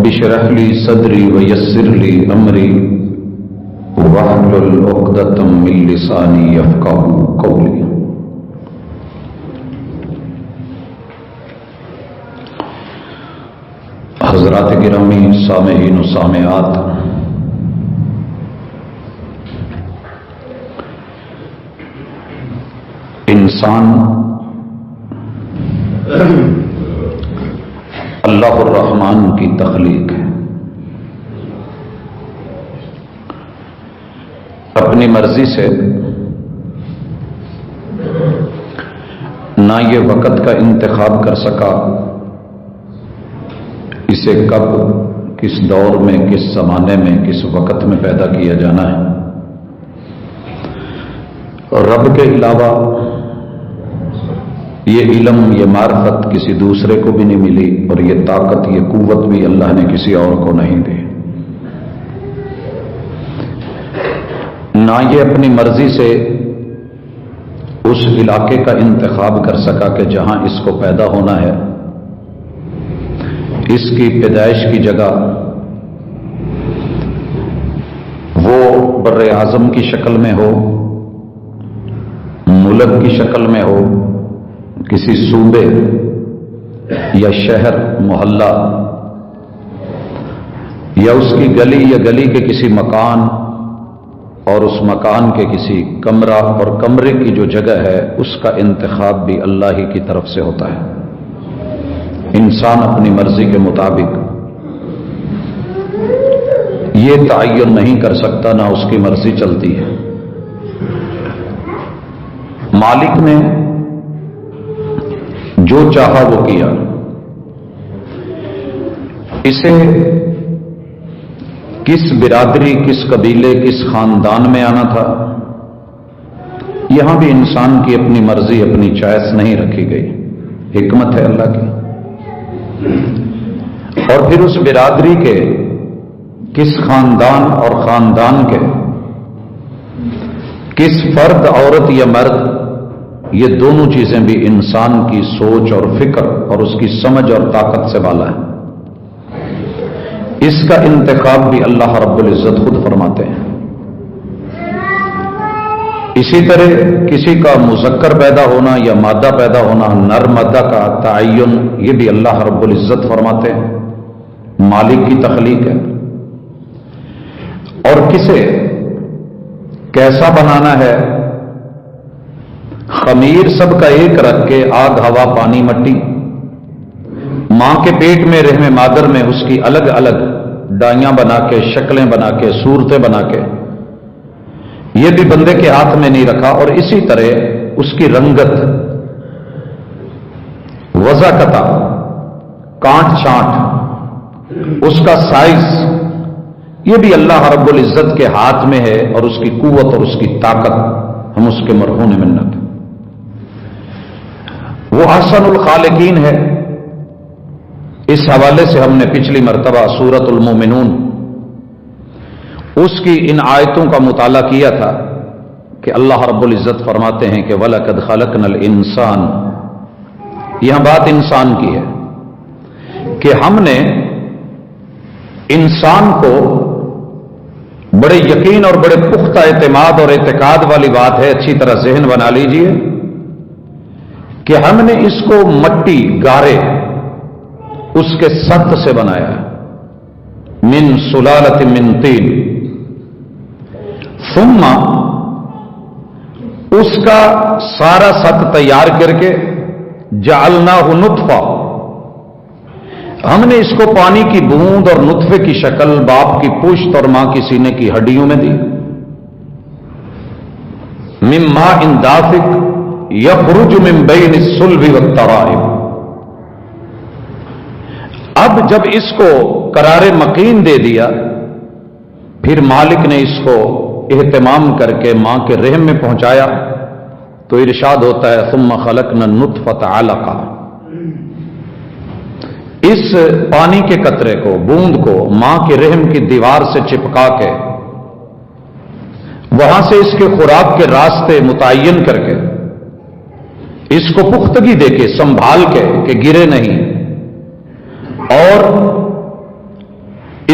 اشرح لی صدری ویسر لی امری واحلل عقدۃ من لسانی یفقہوا قولی۔ حضرات گرامی، سامعین و سامعات، انسان اللہ الرحمن کی تخلیق ہے۔ اپنی مرضی سے نہ یہ وقت کا انتخاب کر سکا اسے کب، کس دور میں، کس زمانے میں، کس وقت میں پیدا کیا جانا ہے۔ رب کے علاوہ یہ علم، یہ معرفت کسی دوسرے کو بھی نہیں ملی، اور یہ طاقت، یہ قوت بھی اللہ نے کسی اور کو نہیں دی۔ نہ یہ اپنی مرضی سے اس علاقے کا انتخاب کر سکا کہ جہاں اس کو پیدا ہونا ہے، اس کی پیدائش کی جگہ وہ بر اعظم کی شکل میں ہو، ملک کی شکل میں ہو، کسی صوبے یا شہر، محلہ، یا اس کی گلی یا گلی کے کسی مکان، اور اس مکان کے کسی کمرہ، اور کمرے کی جو جگہ ہے اس کا انتخاب بھی اللہ ہی کی طرف سے ہوتا ہے۔ انسان اپنی مرضی کے مطابق یہ تعین نہیں کر سکتا، نہ اس کی مرضی چلتی ہے۔ مالک نے جو چاہا وہ کیا۔ اسے کس برادری، کس قبیلے، کس خاندان میں آنا تھا، یہاں بھی انسان کی اپنی مرضی، اپنی چوائس نہیں رکھی گئی، حکمت ہے اللہ کی۔ اور پھر اس برادری کے کس خاندان اور خاندان کے کس فرد، عورت یا مرد، یہ دونوں چیزیں بھی انسان کی سوچ اور فکر اور اس کی سمجھ اور طاقت سے بالا ہے۔ اس کا انتخاب بھی اللہ رب العزت خود فرماتے ہیں۔ اسی طرح کسی کا مذکر پیدا ہونا یا مادہ پیدا ہونا، نر مادہ کا تعین، یہ بھی اللہ رب العزت فرماتے ہیں، مالک کی تخلیق ہے۔ اور کسے کیسا بنانا ہے، خمیر سب کا ایک رکھ کے، آگ، ہوا، پانی، مٹی، ماں کے پیٹ میں رحم مادر میں اس کی الگ الگ ڈائیاں بنا کے، شکلیں بنا کے، صورتیں بنا کے، یہ بھی بندے کے ہاتھ میں نہیں رکھا۔ اور اسی طرح اس کی رنگت، وضاقتہ، کانٹ چھانٹ، اس کا سائز، یہ بھی اللہ رب العزت کے ہاتھ میں ہے، اور اس کی قوت اور اس کی طاقت ہم اس کے مرہون منت۔ وہ احسن الخالقین ہے۔ اس حوالے سے ہم نے پچھلی مرتبہ سورۃ المومنون، اس کی ان آیتوں کا مطالعہ کیا تھا کہ اللہ رب العزت فرماتے ہیں کہ وَلَقَدْ خَلَقْنَا الْإِنسَانَ، یہاں بات انسان کی ہے کہ ہم نے انسان کو، بڑے یقین اور بڑے پختہ اعتماد اور اعتقاد والی بات ہے، اچھی طرح ذہن بنا لیجئے کہ ہم نے اس کو مٹی، گارے، اس کے ست سے بنایا، من سلالۃ من طین، ثم اس کا سارا ست تیار کر کے جعلناہ نطفہ، ہم نے اس کو پانی کی بوند اور نطفے کی شکل باپ کی پشت اور ماں کی سینے کی ہڈیوں میں دی، من ماء دافق یخرج من بین الصلب والترائب۔ اب جب اس کو قرار مکین دے دیا، پھر مالک نے اس کو اہتمام کر کے ماں کے رحم میں پہنچایا، تو ارشاد ہوتا ہے ثم خلقنا النطفۃ علقہ، اس پانی کے قطرے کو، بوند کو ماں کے رحم کی دیوار سے چپکا کے، وہاں سے اس کے خوراک کے راستے متعین کر کے، اس کو پختگی دے کے، سنبھال کے کہ گرے نہیں، اور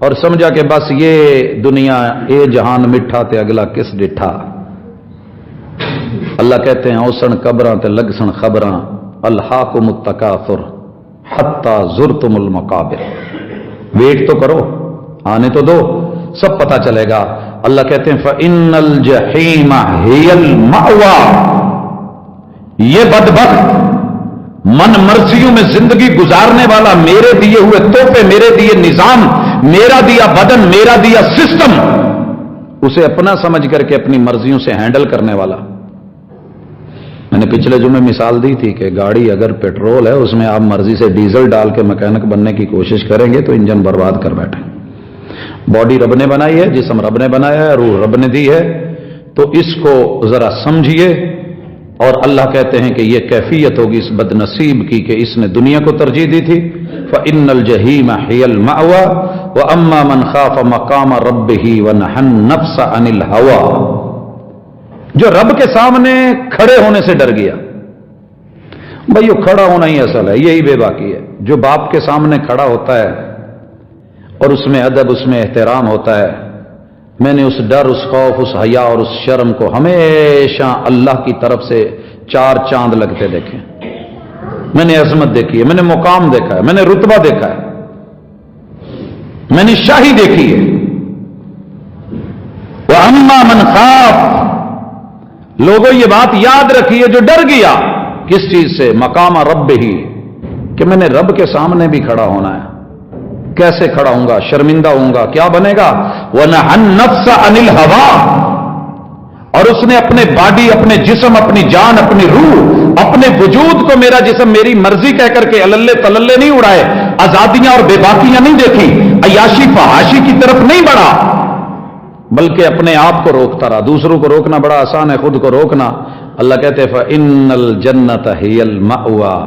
اور سمجھا کہ بس یہ دنیا اے جہان مٹھا تے اگلا کس ڈٹھا. اللہ کہتے ہیں اوسن قبراں تے لگسن خبراں الہاکم التکاثر حتی زرتم المقابر. ویٹ تو کرو، آنے تو دو، سب پتہ چلے گا. اللہ کہتے ہیں فَإِنَّ الْجَحِيمَ هِيَ الْمَأْوَى. یہ بدبخت من مرضیوں میں زندگی گزارنے والا، میرے دیے ہوئے تحفے، میرے دیے نظام، میرا دیا بدن، میرا دیا سسٹم، اسے اپنا سمجھ کر کے اپنی مرضیوں سے ہینڈل کرنے والا. میں نے پچھلے جمعے مثال دی تھی کہ گاڑی اگر پیٹرول ہے، اس میں آپ مرضی سے ڈیزل ڈال کے میکینک بننے کی کوشش کریں گے تو انجن برباد کر بیٹھیں. باڈی رب نے بنائی ہے، جسم رب نے بنایا ہے، روح رب نے دی ہے، تو اس کو ذرا سمجھیے. اور اللہ کہتے ہیں کہ یہ کیفیت ہوگی اس بد نصیب کی کہ اس نے دنیا کو ترجیح دی تھی. فَإِنَّ الْجَحِيمَ هِيَ الْمَأْوَى وَأَمَّا مَنْ خَافَ مَقَامَ رَبِّهِ وَنَهَى النَّفْسَ عَنِ الْهَوَى. جو رب کے سامنے کھڑے ہونے سے ڈر گیا. بھائی یہ کھڑا ہونا ہی اصل ہے، یہی بے باکی ہے. جو باپ کے سامنے کھڑا ہوتا ہے اور اس میں ادب، اس میں احترام ہوتا ہے. میں نے اس ڈر، اس خوف، اس حیا اور اس شرم کو ہمیشہ اللہ کی طرف سے 4 چاند لگتے دیکھے. میں نے عظمت دیکھی ہے، میں نے مقام دیکھا ہے، میں نے رتبہ دیکھا ہے، میں نے شاہی دیکھی ہے. وَأَمَّا مَنْ خَافَ، لوگوں یہ بات یاد رکھیے جو ڈر گیا کس چیز سے؟ مقام رب ہی، کہ میں نے رب کے سامنے بھی کھڑا ہونا ہے. کیسے کھڑا ہوں گا؟ شرمندہ ہوں گا، کیا بنے گا؟ وَنَهَى النَّفْسَ عَنِ الْهَوَى. اور اس نے اپنے باڈی، اپنے جسم، اپنی جان، اپنی روح، اپنے وجود کو میرا جسم میری مرضی کہہ کر کے اللے تللے نہیں اڑائے، آزادیاں اور بے باکیاں نہیں دیکھی، عیاشی فحاشی کی طرف نہیں بڑھا، بلکہ اپنے آپ کو روکتا رہا. دوسروں کو روکنا بڑا آسان ہے، خود کو روکنا. اللہ کہتے ہیں فَإِنَّ الْجَنَّةَ هِيَ الْمَأْوَى.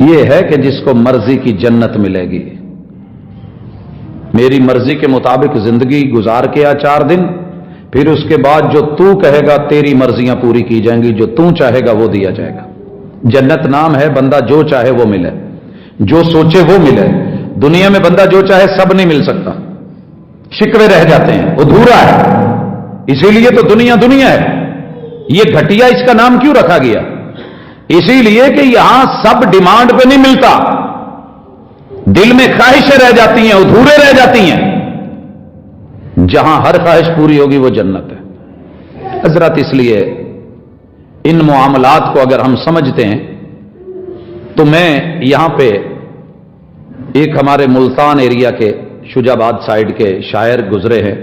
یہ ہے کہ جس کو مرضی کی جنت ملے گی. میری مرضی کے مطابق زندگی گزار کے 4 دن، پھر اس کے بعد جو تو کہے گا تیری مرضیاں پوری کی جائیں گی، جو تو چاہے گا وہ دیا جائے گا. جنت نام ہے، بندہ جو چاہے وہ ملے، جو سوچے وہ ملے. دنیا میں بندہ جو چاہے سب نہیں مل سکتا، شکوے رہ جاتے ہیں، ادھورا ہے. اسی لیے تو دنیا دنیا ہے. یہ گھٹیا اس کا نام کیوں رکھا گیا؟ اسی لیے کہ یہاں سب ڈیمانڈ پہ نہیں ملتا، دل میں خواہشیں رہ جاتی ہیں، ادھورے رہ جاتی ہیں. جہاں ہر خواہش پوری ہوگی وہ جنت ہے. حضرات اس لیے ان معاملات کو اگر ہم سمجھتے ہیں تو میں یہاں پہ ایک ہمارے ملتان ایریا کے شجاباد سائڈ کے شاعر گزرے ہیں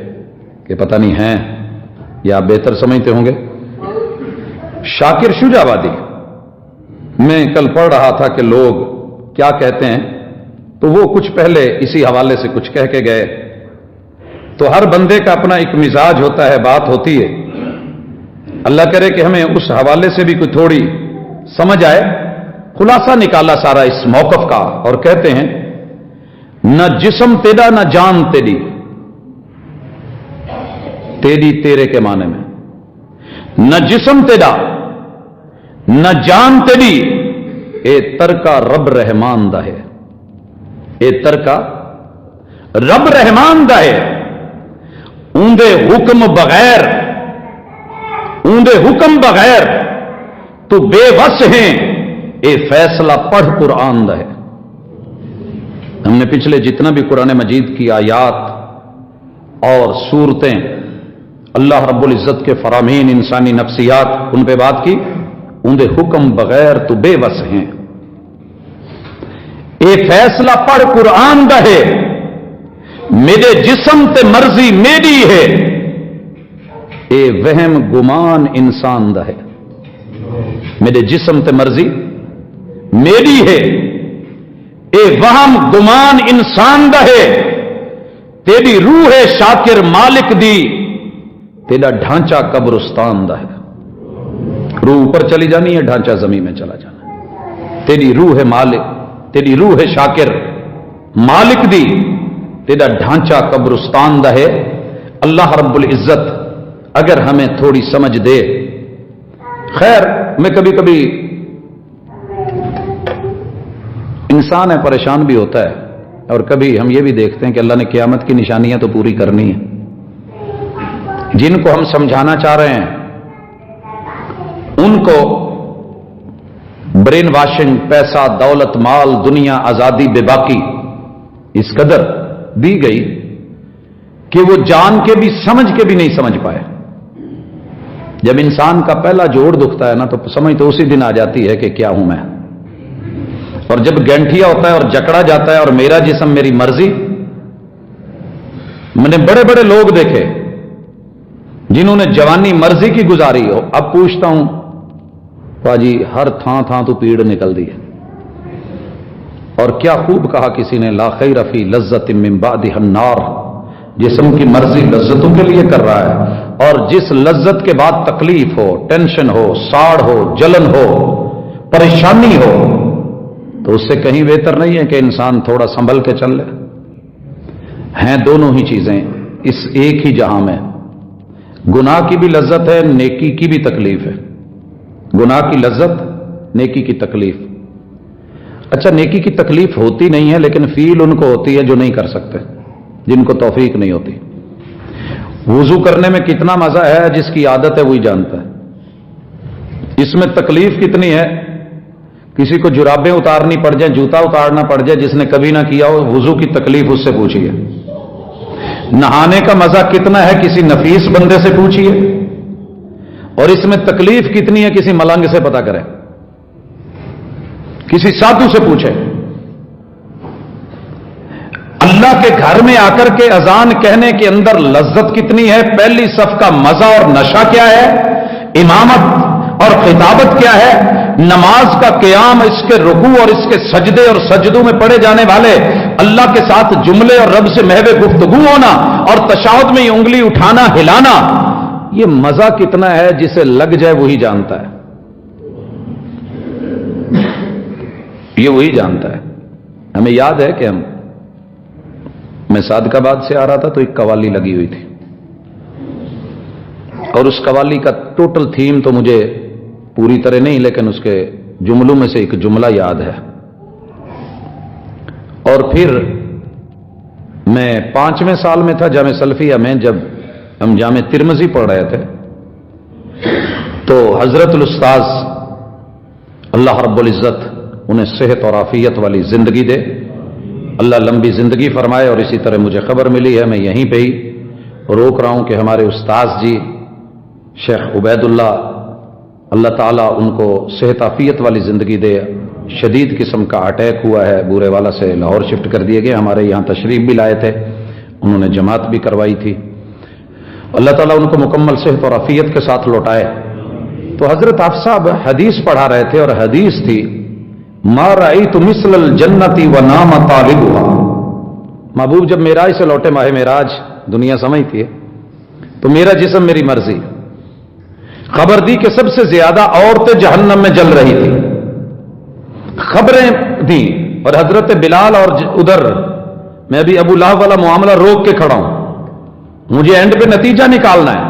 کہ پتہ نہیں ہیں یا آپ بہتر سمجھتے ہوں گے، شاکر شجابادی. میں کل پڑھ رہا تھا کہ لوگ کیا کہتے ہیں، تو وہ کچھ پہلے اسی حوالے سے کچھ کہہ کے گئے. تو ہر بندے کا اپنا ایک مزاج ہوتا ہے، بات ہوتی ہے. اللہ کرے کہ ہمیں اس حوالے سے بھی کوئی تھوڑی سمجھ آئے. خلاصہ نکالا سارا اس موقف کا اور کہتے ہیں نہ جسم تیرا نہ جان تیری، تیری تیرے کے معنی میں، نہ جسم تیرا نہ جان تیری، اے ترکا رب رحمان دا ہے، اے ترکا رب رحمان دا ہے. اوندے حکم بغیر، اوندے حکم بغیر تو بے وس ہیں، اے فیصلہ پڑھ قرآن دا ہے. ہم نے پچھلے جتنا بھی قرآن مجید کی آیات اور صورتیں اللہ رب العزت کے فرامین، انسانی نفسیات، ان پہ بات کی. اوندے حکم بغیر تو بے وس ہیں، اے فیصلہ پڑھ قرآن دا ہے. میرے جسم تے مرضی میری ہے، اے وہم گمان انسان دا ہے. میرے جسم تے مرضی میری ہے، اے وہم گمان انسان دا ہے. تیری روح ہے شاکر مالک دی، تیرا ڈھانچہ قبرستان دا ہے. روح اوپر چلی جانی ہے، ڈھانچہ زمین میں چلا جانا. تیری روح ہے مالک، تیری روح ہے شاکر مالک دی، تیرا ڈھانچہ قبرستان دا ہے. اللہ رب العزت اگر ہمیں تھوڑی سمجھ دے. خیر میں کبھی کبھی انسان ہے پریشان بھی ہوتا ہے اور کبھی ہم یہ بھی دیکھتے ہیں کہ اللہ نے قیامت کی نشانیاں تو پوری کرنی ہیں. جن کو ہم سمجھانا چاہ رہے ہیں ان کو برین واشنگ، پیسہ، دولت، مال، دنیا، آزادی، بے باکی اس قدر دی گئی کہ وہ جان کے بھی سمجھ کے بھی نہیں سمجھ پائے. جب انسان کا پہلا جوڑ دکھتا ہے نا تو سمجھ تو اسی دن آ جاتی ہے کہ کیا ہوں میں. اور جب گینٹھیا ہوتا ہے اور جکڑا جاتا ہے اور میرا جسم میری مرضی. میں نے بڑے بڑے لوگ دیکھے جنہوں نے جوانی مرضی کی گزاری ہو. اب پوچھتا ہوں باجی ہر تھان تو پیڑ نکل دی ہے. اور کیا خوب کہا کسی نے، لا خیر فی لذت من بعدها النار. جسم کی مرضی لذتوں کے لیے کر رہا ہے، اور جس لذت کے بعد تکلیف ہو، ٹینشن ہو، ساڑ ہو، جلن ہو، پریشانی ہو، تو اس سے کہیں بہتر نہیں ہے کہ انسان تھوڑا سنبھل کے چل لے. ہیں دونوں ہی چیزیں اس ایک ہی جہاں میں. گناہ کی بھی لذت ہے، نیکی کی بھی تکلیف ہے. گناہ کی لذت، نیکی کی تکلیف. اچھا نیکی کی تکلیف ہوتی نہیں ہے لیکن فیل ان کو ہوتی ہے جو نہیں کر سکتے، جن کو توفیق نہیں ہوتی. وضو کرنے میں کتنا مزہ ہے جس کی عادت ہے وہی جانتا ہے. اس میں تکلیف کتنی ہے. کسی کو جرابیں اتارنی پڑ جائیں، جوتا اتارنا پڑ جائے، جس نے کبھی نہ کیا ہو، وضو کی تکلیف اس سے پوچھیے. نہانے کا مزہ کتنا ہے کسی نفیس بندے سے پوچھیے. اور اس میں تکلیف کتنی ہے کسی ملنگ سے پتہ کریں، کسی سادھو سے پوچھے. اللہ کے گھر میں آ کر کے اذان کہنے کے اندر لذت کتنی ہے، پہلی صف کا مزہ اور نشہ کیا ہے، امامت اور خطابت کیا ہے، نماز کا قیام، اس کے رکوع اور اس کے سجدے اور سجدوں میں پڑھے جانے والے اللہ کے ساتھ جملے اور رب سے محو گفتگو ہونا، اور تشہد میں یہ انگلی اٹھانا ہلانا. یہ مزہ کتنا ہے جسے لگ جائے وہی جانتا ہے. یہ وہی جانتا ہے. ہمیں یاد ہے کہ میں صادقآباد سے آ رہا تھا تو ایک قوالی لگی ہوئی تھی، اور اس قوالی کا ٹوٹل تھیم تو مجھے پوری طرح نہیں لیکن اس کے جملوں میں سے ایک جملہ یاد ہے. اور پھر میں 5ویں سال میں تھا جامعہ سلفیہ میں، جب ہم جامع ترمذی پڑھ رہے تھے تو حضرت الاستاذ اللہ رب العزت انہیں صحت اور عافیت والی زندگی دے، اللہ لمبی زندگی فرمائے. اور اسی طرح مجھے خبر ملی ہے، میں یہیں پہ ہی روک رہا ہوں کہ ہمارے استاذ جی شیخ عبید اللہ تعالیٰ ان کو صحت عافیت والی زندگی دے. شدید قسم کا اٹیک ہوا ہے، بورے والا سے لاہور شفٹ کر دیے گئے. ہمارے یہاں تشریف بھی لائے تھے، انہوں نے جماعت بھی کروائی تھی. اللہ تعالیٰ ان کو مکمل صحت اور عافیت کے ساتھ لوٹائے. تو حضرت حافظ صاحب حدیث پڑھا رہے تھے اور حدیث تھی ما رأیت مثل الجنت ونام طالبها. محبوب جب معراج سے لوٹے، ماہ معراج دنیا سمجھتی ہے، تو میرا جسم میری مرضی. خبر دی کہ سب سے زیادہ عورتیں جہنم میں جل رہی تھی، خبریں دی. اور حضرت بلال اور ادھر میں ابھی ابو لہب والا معاملہ روک کے کھڑا ہوں، مجھے اینڈ پہ نتیجہ نکالنا ہے.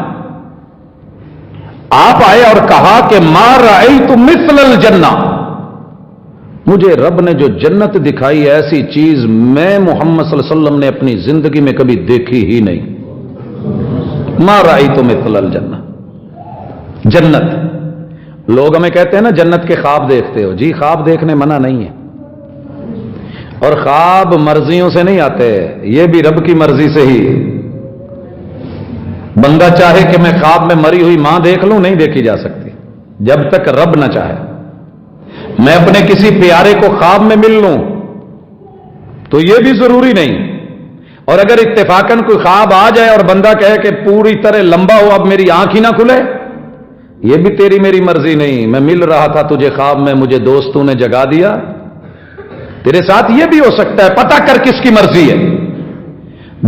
آپ آئے اور کہا کہ ما رأیت مثل الجنہ، مجھے رب نے جو جنت دکھائی ایسی چیز میں محمد صلی اللہ علیہ وسلم نے اپنی زندگی میں کبھی دیکھی ہی نہیں. ما رأیت مثل الجنہ. جنت، لوگ ہمیں کہتے ہیں نا جنت کے خواب دیکھتے ہو. جی خواب دیکھنے منع نہیں ہے، اور خواب مرضیوں سے نہیں آتے، یہ بھی رب کی مرضی سے ہی. بندہ چاہے کہ میں خواب میں مری ہوئی ماں دیکھ لوں، نہیں دیکھی جا سکتی جب تک رب نہ چاہے. میں اپنے کسی پیارے کو خواب میں مل لوں تو یہ بھی ضروری نہیں. اور اگر اتفاقاً کوئی خواب آ جائے اور بندہ کہے کہ پوری طرح لمبا ہو اب میری آنکھ ہی نہ کھلے، یہ بھی تیری میری مرضی نہیں. میں مل رہا تھا تجھے خواب میں، مجھے دوستوں نے جگا دیا. تیرے ساتھ یہ بھی ہو سکتا ہے. پتہ کر کس کی مرضی ہے.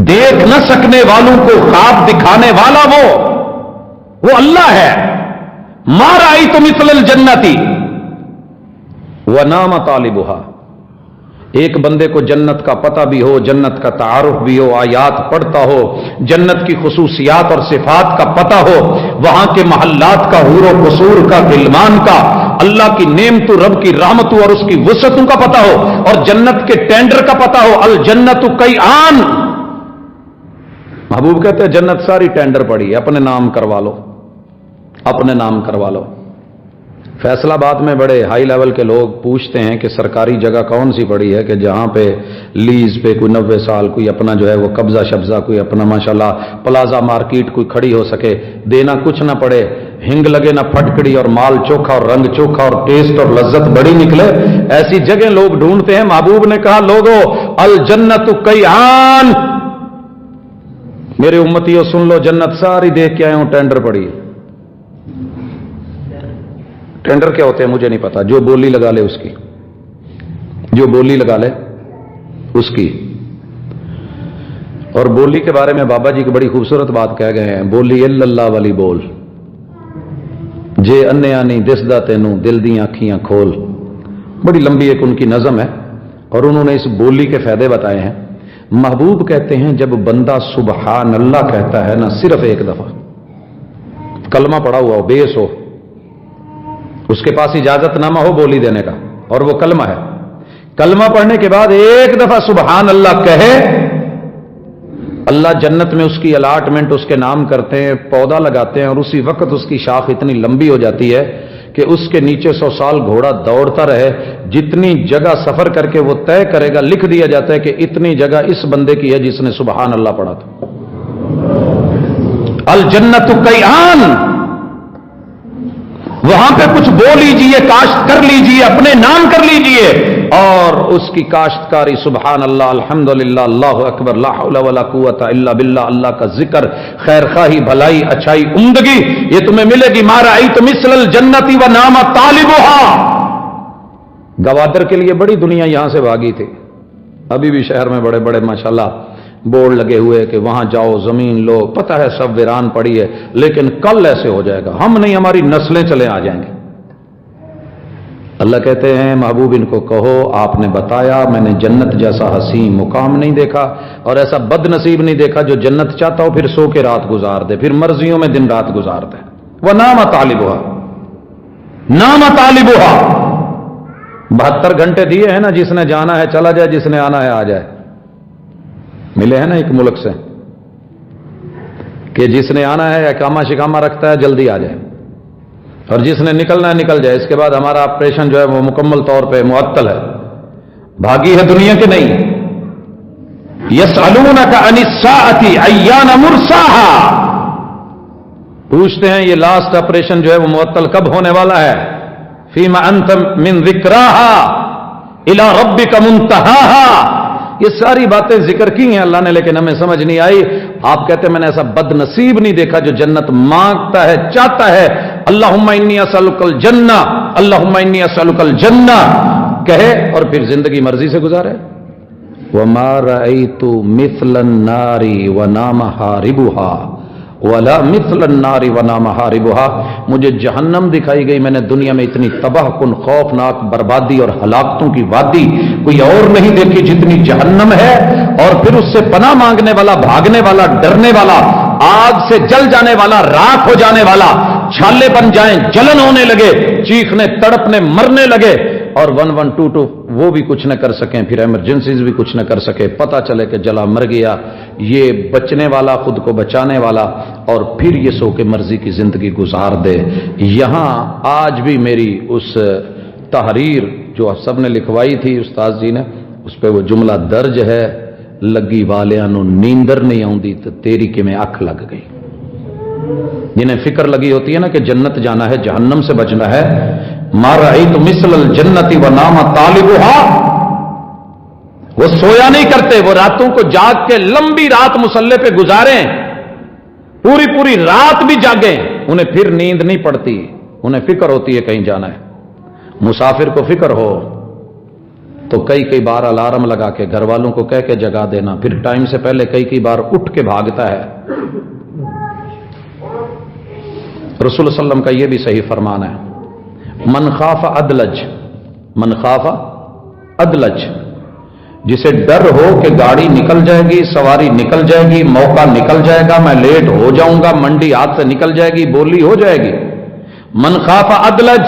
دیکھ نہ سکنے والوں کو خواب دکھانے والا وہ اللہ ہے. ما رأیت مثل الجنتی ونام طالبها. ایک بندے کو جنت کا پتہ بھی ہو، جنت کا تعارف بھی ہو، آیات پڑھتا ہو، جنت کی خصوصیات اور صفات کا پتہ ہو، وہاں کے محلات کا، حور و قصور کا، غلمان کا، اللہ کی نعمتوں، رب کی رحمتوں اور اس کی وسعتوں کا پتہ ہو، اور جنت کے ٹینڈر کا پتہ ہو. الجنت کیان، محبوب کہتے ہیں جنت ساری ٹینڈر پڑی ہے، اپنے نام کروا لو، اپنے نام کروا لو. فیصل آباد میں بڑے ہائی لیول کے لوگ پوچھتے ہیں کہ سرکاری جگہ کون سی پڑی ہے کہ جہاں پہ لیز پہ کوئی 90 سال کوئی اپنا جو ہے وہ قبضہ شبضہ، کوئی اپنا ماشاءاللہ پلازا مارکیٹ کوئی کھڑی ہو سکے، دینا کچھ نہ پڑے، ہنگ لگے نہ پھٹکڑی، اور مال چوکھا اور رنگ چوکھا اور ٹیسٹ اور لذت بڑی نکلے. ایسی جگہ لوگ ڈھونڈتے ہیں. محبوب نے کہا لوگو الجنت کیان، میرے امتیوں سن لو، جنت ساری دیکھ کے آئے ہوں، ٹینڈر پڑی. ٹینڈر کیا ہوتے ہیں مجھے نہیں پتا، جو بولی لگا لے اس کی، جو بولی لگا لے اس کی. اور بولی کے بارے میں بابا جی کی بڑی خوبصورت بات کہہ گئے ہیں، بولی اللہ والی بول جے انیا نہیں دسدا تینوں دل دی آنکھیاں کھول. بڑی لمبی ایک ان کی نظم ہے، اور انہوں نے اس بولی کے فائدے بتائے ہیں. محبوب کہتے ہیں جب بندہ سبحان اللہ کہتا ہے نا، صرف ایک دفعہ کلمہ پڑھا ہوا ہو، بیس ہو، اس کے پاس اجازت نامہ ہو بولی دینے کا، اور وہ کلمہ ہے، کلمہ پڑھنے کے بعد ایک دفعہ سبحان اللہ کہے، اللہ جنت میں اس کی الاٹمنٹ اس کے نام کرتے ہیں، پودا لگاتے ہیں، اور اسی وقت اس کی شاخ اتنی لمبی ہو جاتی ہے کہ اس کے نیچے 100 سال گھوڑا دوڑتا رہے. جتنی جگہ سفر کر کے وہ طے کرے گا، لکھ دیا جاتا ہے کہ اتنی جگہ اس بندے کی ہے جس نے سبحان اللہ پڑھا تھا. الجنت کیان، وہاں پہ کچھ بو لیجئے، کاشت کر لیجئے، اپنے نام کر لیجئے، اور اس کی کاشتکاری سبحان اللہ، الحمدللہ، اللہ اکبر، لا حول ولا قوت الا باللہ، اللہ کا ذکر، خیر خواہی، بھلائی، اچھائی، عمدگی، یہ تمہیں ملے گی. ما رأیت مثل الجنت ونام طالبها. گوادر کے لیے بڑی دنیا یہاں سے بھاگی تھی، ابھی بھی شہر میں بڑے بڑے ماشاءاللہ بورڈ لگے ہوئے کہ وہاں جاؤ، زمین لو، پتہ ہے سب ویران پڑی ہے، لیکن کل ایسے ہو جائے گا، ہم نہیں، ہماری نسلیں چلے آ جائیں گے. اللہ کہتے ہیں محبوب ان کو کہو آپ نے بتایا میں نے جنت جیسا حسین مقام نہیں دیکھا، اور ایسا بد نصیب نہیں دیکھا جو جنت چاہتا ہو پھر سو کے رات گزار دے، پھر مرضیوں میں دن رات گزار دے. وہ نام طالبها، نام طالبها. 72 گھنٹے دیے ہیں نا، جس نے جانا ہے چلا جائے، جس نے آنا ہے آ جائے. ملے ہیں نا ایک ملک سے کہ جس نے آنا ہے اقامہ شکامہ رکھتا ہے جلدی آ جائے، اور جس نے نکلنا ہے نکل جائے. اس کے بعد ہمارا آپریشن جو ہے وہ مکمل طور پہ معطل ہے، بھاگی ہے دنیا کے نہیں. یسألونک عن الساعۃ ایان مرساہا، پوچھتے ہیں یہ لاسٹ آپریشن جو ہے وہ معطل کب ہونے والا ہے. فیما انت من ذکراہا الی ربک منتہاہا. یہ ساری باتیں ذکر کی ہیں اللہ نے، لیکن ہمیں سمجھ نہیں آئی. آپ کہتے ہیں میں نے ایسا بد نصیب نہیں دیکھا جو جنت مانگتا ہے، چاہتا ہے. اللہم انی اسألک الجنہ، اللہم انی اسألک الجنہ کہے، اور پھر زندگی مرضی سے گزارے. وما رأیت مثل النار ونام حاربها ولا مثل النار ونام حاربها. مجھے جہنم دکھائی گئی، میں نے دنیا میں اتنی تباہ کن خوفناک بربادی اور ہلاکتوں کی وادی کوئی اور نہیں دیکھی جتنی جہنم ہے. اور پھر اس سے پناہ مانگنے والا، بھاگنے والا، ڈرنے والا، آگ سے جل جانے والا، راکھ ہو جانے والا، چھالے بن جائیں، جلن ہونے لگے، چیخنے تڑپنے مرنے لگے، اور 1122 وہ بھی کچھ نہ کر سکیں، پھر ایمرجنسیز بھی کچھ نہ کر سکے، پتہ چلے کہ جلا مر گیا. یہ بچنے والا، خود کو بچانے والا، اور پھر یہ سو کے مرضی کی زندگی گزار دے. یہاں آج بھی میری اس تحریر جو سب نے لکھوائی تھی استاد جی نے، اس پہ وہ جملہ درج ہے، لگی والیاں نو نیندر نہیں آؤندی تو تیری کہ میں اکھ لگ گئی. جنہیں فکر لگی ہوتی ہے نا کہ جنت جانا ہے، جہنم سے بچنا ہے. ما رأیت مثل الجنت ونام طالبها. وہ سویا نہیں کرتے، وہ راتوں کو جاگ کے لمبی رات مصلے پہ گزاریں، پوری پوری رات بھی جاگیں، انہیں پھر نیند نہیں پڑتی، انہیں فکر ہوتی ہے کہیں جانا ہے. مسافر کو فکر ہو تو کئی بار الارم لگا کے گھر والوں کو کہہ کے جگا دینا، پھر ٹائم سے پہلے کئی بار اٹھ کے بھاگتا ہے. رسول اللہ علیہ وسلم کا یہ بھی صحیح فرمان ہے، من خاف ادلج، من خاف ادلج، جسے ڈر ہو کہ گاڑی نکل جائے گی، سواری نکل جائے گی، موقع نکل جائے گا، میں لیٹ ہو جاؤں گا، منڈی ہاتھ سے نکل جائے گی، بولی ہو جائے گی. من خاف ادلج،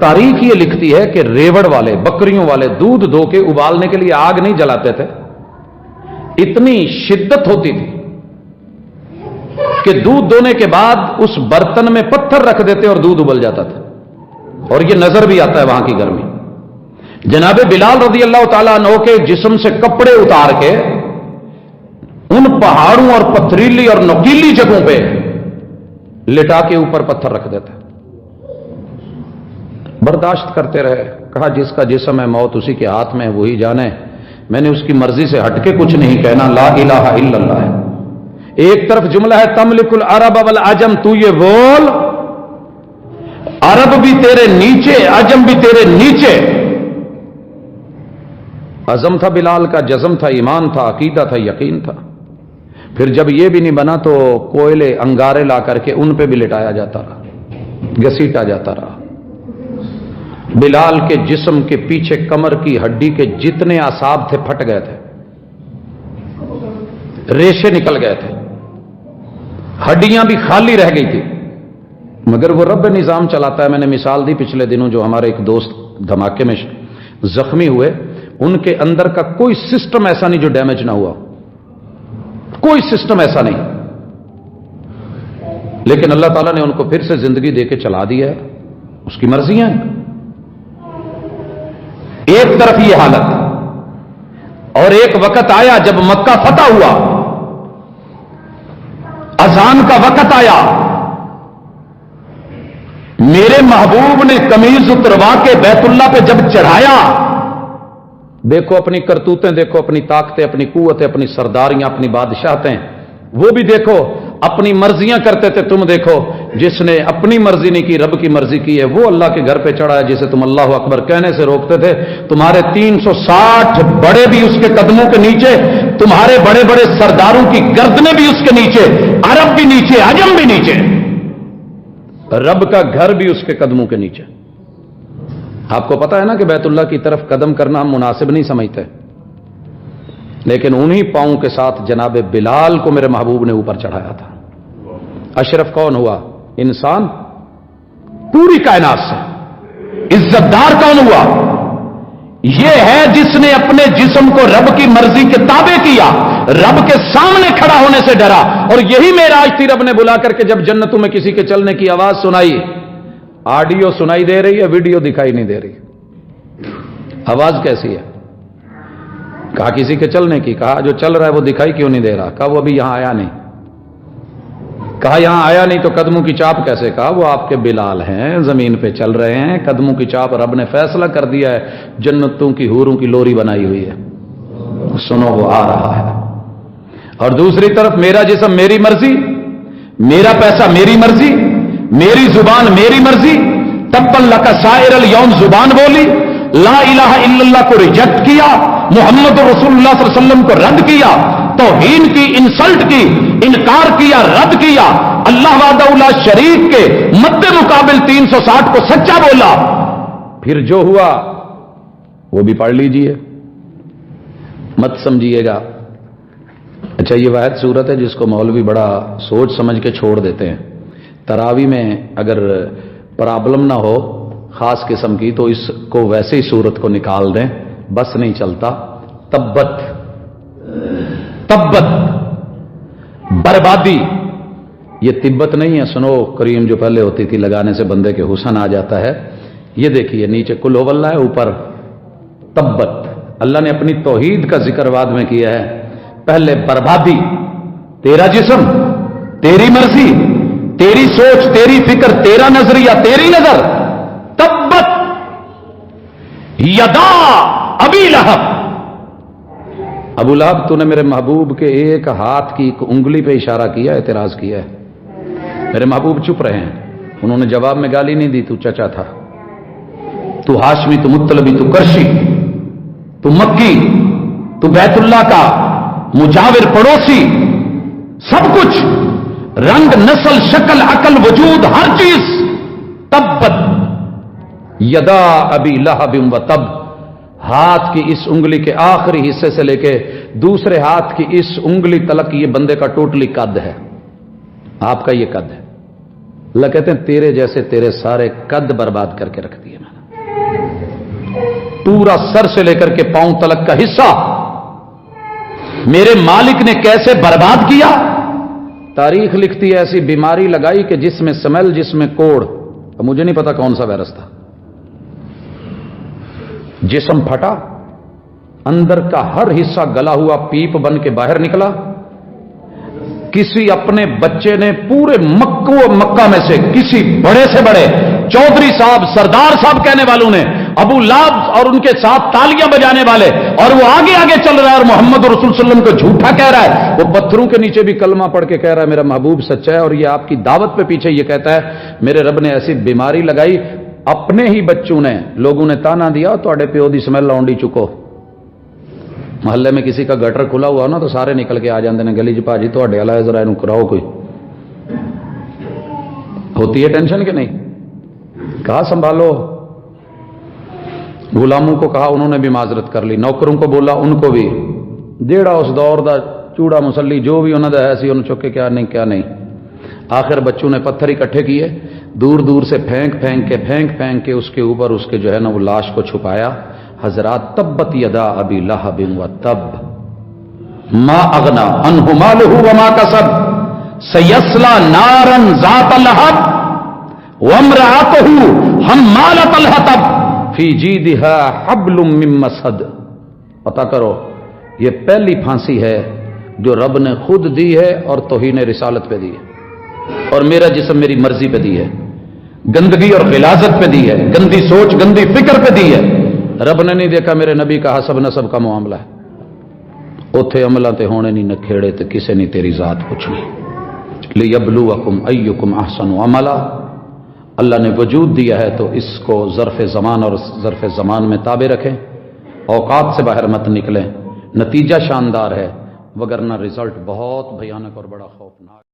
تاریخ یہ لکھتی ہے کہ ریوڑ والے بکریوں والے دودھ دھو کے ابالنے کے لیے آگ نہیں جلاتے تھے، اتنی شدت ہوتی تھی کہ دودھ دھونے کے بعد اس برتن میں پتھر رکھ دیتے اور دودھ ابل جاتا تھا، اور یہ نظر بھی آتا ہے وہاں کی گرمی۔ جناب بلال رضی اللہ تعالیٰ عنہ کے جسم سے کپڑے اتار کے ان پہاڑوں اور پتھریلی اور نوکیلی جگہوں پہ لٹا کے اوپر پتھر رکھ دیتے، برداشت کرتے رہے۔ کہا جس کا جسم ہے موت اسی کے ہاتھ میں ہے، وہی جانے، میں نے اس کی مرضی سے ہٹ کے کچھ نہیں کہنا، لا الہ الا اللہ ہے۔ ایک طرف جملہ ہے تملک العرب والعجم، تو یہ بول عرب بھی تیرے نیچے عجم بھی تیرے نیچے۔ عزم تھا بلال کا، جزم تھا، ایمان تھا، عقیدہ تھا، یقین تھا۔ پھر جب یہ بھی نہیں بنا تو کوئلے انگارے لا کر کے ان پہ بھی لٹایا جاتا رہا، گھسیٹا جاتا رہا۔ بلال کے جسم کے پیچھے کمر کی ہڈی کے جتنے اعصاب تھے پھٹ گئے تھے، ریشے نکل گئے تھے، ہڈیاں بھی خالی رہ گئی تھی، مگر وہ رب نظام چلاتا ہے۔ میں نے مثال دی پچھلے دنوں، جو ہمارے ایک دوست دھماکے میں زخمی ہوئے، ان کے اندر کا کوئی سسٹم ایسا نہیں جو ڈیمیج نہ ہوا، کوئی سسٹم ایسا نہیں، لیکن اللہ تعالیٰ نے ان کو پھر سے زندگی دے کے چلا دیا ہے، اس کی مرضی ہے۔ ایک طرف یہ حالت، اور ایک وقت آیا جب مکہ فتح ہوا، اذان کا وقت آیا، میرے محبوب نے قمیض اتروا کے بیت اللہ پہ جب چڑھایا، دیکھو اپنی کرتوتیں، دیکھو اپنی طاقتیں، اپنی قوتیں، اپنی سرداریاں، اپنی بادشاہتیں، وہ بھی دیکھو، اپنی مرضیاں کرتے تھے، تم دیکھو جس نے اپنی مرضی نہیں کی، رب کی مرضی کی ہے، وہ اللہ کے گھر پہ چڑھا ہے جسے تم اللہ اکبر کہنے سے روکتے تھے۔ تمہارے 360 بڑے بھی اس کے قدموں کے نیچے، تمہارے بڑے بڑے سرداروں کی گردنیں بھی اس کے نیچے، عرب بھی نیچے، عجم بھی نیچے، رب کا گھر بھی اس کے قدموں کے نیچے۔ آپ کو پتا ہے نا کہ بیت اللہ کی طرف قدم کرنا ہم مناسب نہیں سمجھتے، لیکن انہی پاؤں کے ساتھ جناب بلال کو میرے محبوب نے اوپر چڑھایا تھا۔ اشرف کون ہوا؟ انسان پوری کائنات سے عزت دار کون ہوا؟ یہ ہے جس نے اپنے جسم کو رب کی مرضی کے تابع کیا، رب کے سامنے کھڑا ہونے سے ڈرا، اور یہی معراج تھی رب نے بلا کر کے جب جنتوں میں کسی کے چلنے کی آواز سنائی۔ آڈیو سنائی دے رہی ہے، ویڈیو دکھائی نہیں دے رہی، آواز کیسی ہے؟ کہا کسی کے چلنے کی، کہا جو چل رہا ہے وہ دکھائی کیوں نہیں دے رہا؟ کہا وہ ابھی یہاں آیا نہیں۔ کہا یہاں آیا نہیں تو قدموں کی چاپ کیسے؟ کہا وہ آپ کے بلال ہیں، زمین پہ چل رہے ہیں، قدموں کی چاپ رب نے فیصلہ کر دیا ہے، جنتوں کی حوروں کی لوری بنائی ہوئی ہے، سنو وہ آ رہا ہے۔ اور دوسری طرف میرا جسم میری مرضی، میرا پیسہ میری مرضی، میری زبان میری مرضی، تب اللہ کا سائر الیوم زبان بولی، لا الہ الا اللہ کو ریجیکٹ کیا، محمد رسول اللہ صلی اللہ علیہ وسلم کو رد کیا، توہین کی، انسلٹ کی، انکار کیا، رد کیا، اللہ وحدہ لا شریک کے مد مقابل 360 کو سچا بولا۔ پھر جو ہوا وہ بھی پڑھ لیجئے، مت سمجھیے گا۔ اچھا یہ واحد صورت ہے جس کو مولوی بڑا سوچ سمجھ کے چھوڑ دیتے ہیں۔ تراوی میں اگر پرابلم نہ ہو خاص قسم کی تو اس کو ویسے ہی صورت کو نکال دیں، بس نہیں چلتا۔ تبت تبت بربادی، یہ تبت نہیں ہے، سنو کریم جو پہلے ہوتی تھی لگانے سے بندے کے حسن آ جاتا ہے، یہ دیکھیے نیچے کل ہو اللہ ہے، اوپر تبت۔ اللہ نے اپنی توحید کا ذکر بعد میں کیا ہے، پہلے بربادی، تیرا جسم، تیری مرضی، تیری سوچ، تیری فکر، تیرا نظریہ، تیری نظر۔ تبت یدا ابی لہب، ابو لہب تو نے میرے محبوب کے ایک ہاتھ کی ایک انگلی پہ اشارہ کیا، اعتراض کیا ہے، میرے محبوب چپ رہے ہیں، انہوں نے جواب میں گالی نہیں دی، تو چچا تھا، تو ہاشمی، تو مطلبی، تو کرشی، تو مکی، تو بیت اللہ کا مجاور پڑوسی، سب کچھ، رنگ، نسل، شکل، عقل، وجود، ہر چیز۔ تبت یدا ابی لہب و تب، ہاتھ کی اس انگلی کے آخری حصے سے لے کے دوسرے ہاتھ کی اس انگلی تلک یہ بندے کا ٹوٹلی قد ہے، آپ کا یہ قد ہے، اللہ کہتے ہیں تیرے جیسے تیرے سارے قد برباد کر کے رکھ دیے میں نے، پورا سر سے لے کر کے پاؤں تلک کا حصہ میرے مالک نے کیسے برباد کیا۔ تاریخ لکھتی ہے ایسی بیماری لگائی کہ جس میں سمیل، جس میں کوڑ، مجھے نہیں پتا کون سا وائرس تھا، جسم پھٹا، اندر کا ہر حصہ گلا ہوا پیپ بن کے باہر نکلا۔ کسی اپنے بچے نے پورے مکہ میں سے کسی بڑے سے بڑے چودھری صاحب، سردار صاحب کہنے والوں نے، ابو لہب اور ان کے ساتھ تالیاں بجانے والے، اور وہ آگے آگے چل رہا ہے اور محمد رسول صلی اللہ علیہ وسلم کو جھوٹا کہہ رہا ہے، وہ پتھروں کے نیچے بھی کلمہ پڑھ کے کہہ رہا ہے میرا محبوب سچا ہے، اور یہ آپ کی دعوت پہ پیچھے یہ کہتا ہے میرے رب نے ایسی بیماری لگائی، اپنے ہی بچوں نے، لوگوں نے تانا دیا تواڈے پیو دی سمیل لونڈی چکو۔ محلے میں کسی کا گٹر کھلا ہوا نا تو سارے نکل کے آ جاندے نے گلی چ، بھاجی تواڈے والا ذرا اینو کراؤ، کوئی ہوتی ہے ٹینشن کہ نہیں؟ کہا سنبھالو، غلاموں کو کہا انہوں نے بھی معذرت کر لی، نوکروں کو بولا ان کو بھی، جیڑا اس دور دا چوڑا مسلی جو بھی انہوں نے ایسی انہوں چکے کیا نہیں۔ آخر بچوں نے پتھر اکٹھے کیے، دور دور سے پھینک پھینک کے اس کے اوپر اس کے جو ہے نا وہ لاش کو چھپایا۔ حضرات تبت یدا ابی لہب وتب ما اغنا عنہ مالہ وما کسب سیصلی نارا ذات لہب وامرأتہ حمالۃ الحطب فی جیدہا حبل من مسد۔ پتہ کرو یہ پہلی پھانسی ہے جو رب نے خود دی ہے اور توہین رسالت پہ دی ہے، اور میرا جسم میری مرضی پہ دی ہے، گندگی اور غلاظت پہ دی ہے، گندی سوچ گندی فکر پہ دی ہے۔ رب نے نہیں دیکھا میرے نبی کا حسب نسب کا معاملہ ہے، اوتھے عملہ تے ہونے نہیں نکھیڑے تے کسے نہیں تیری ذات پوچھنی۔ لیبلوکم ایکم احسن عملا، اللہ نے وجود دیا ہے تو اس کو ظرف زمان اور ظرف زمان میں تابع رکھیں، اوقات سے باہر مت نکلیں، نتیجہ شاندار ہے وگرنہ رزلٹ بہت بھیانک اور بڑا خوفناک۔